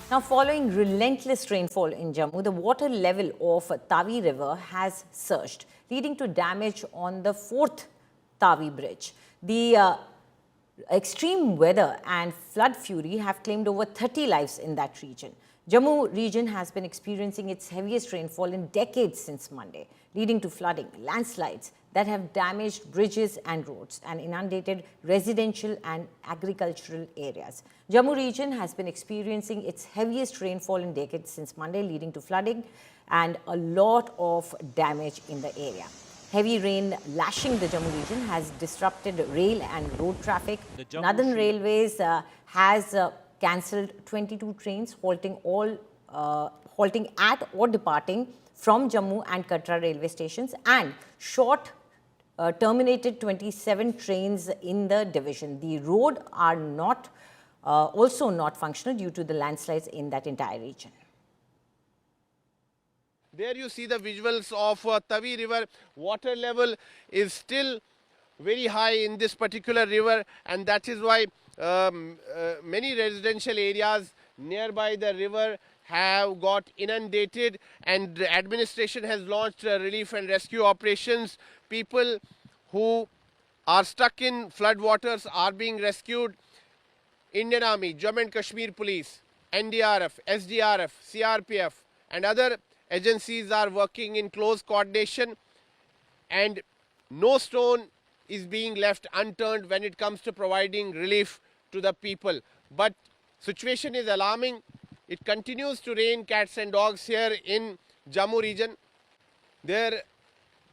Now, following relentless rainfall in Jammu, the water level of Tavi River has surged, leading to damage on the 4th Tavi Bridge. The extreme weather and flood fury have claimed over 30 lives in that region. Jammu region has been experiencing its heaviest rainfall in decades since Monday, leading to flooding, landslides that have damaged bridges and roads and inundated residential and agricultural areas. Jammu region has been experiencing its heaviest rainfall in decades since Monday, leading to flooding and a lot of damage in the area. Heavy rain lashing the Jammu region has disrupted rail and road traffic. Northern Railways has cancelled 22 trains, halting at or departing from Jammu and Katra railway stations, and terminated 27 trains in the division. The road are also not functional due to the landslides in that entire region. There you see the visuals of Tavi River. Water level is still very high in this particular river, and that is why many residential areas nearby the river have got inundated, and the administration has launched relief and rescue operations. People who are stuck in flood waters are being rescued. Indian Army, Jammu and Kashmir Police, NDRF, SDRF, CRPF and other agencies are working in close coordination, and no stone is being left unturned when it comes to providing relief to the people. But situation is alarming. It continues to rain cats and dogs here in Jammu region. There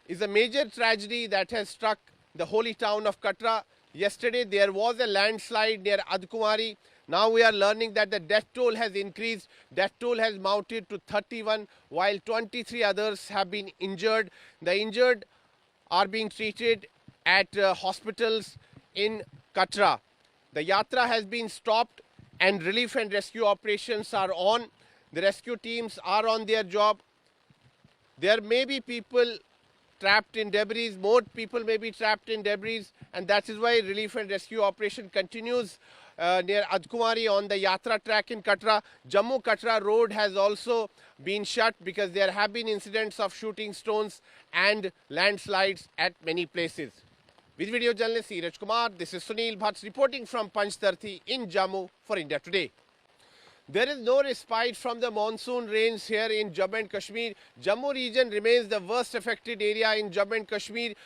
is a major tragedy that has struck the holy town of Katra. Yesterday there was a landslide near Adkumari. Now we are learning that the death toll has increased. Death toll has mounted to 31, while 23 others have been injured. The injured are being treated at hospitals in Katra. The yatra has been stopped and relief and rescue operations are on. The rescue teams are on their job. There may be people trapped in debris, more people may be trapped in debris, and that is why relief and rescue operation continues near Adkumari on the Yatra track in Katra. Jammu-Katra road has also been shut because there have been incidents of shooting stones and landslides at many places. With video journalist Iraj Kumar, this is Sunil Bhatt reporting from Panchtarthi in Jammu for India Today. There is no respite from the monsoon rains here in Jammu and Kashmir. Jammu region remains the worst affected area in Jammu and Kashmir.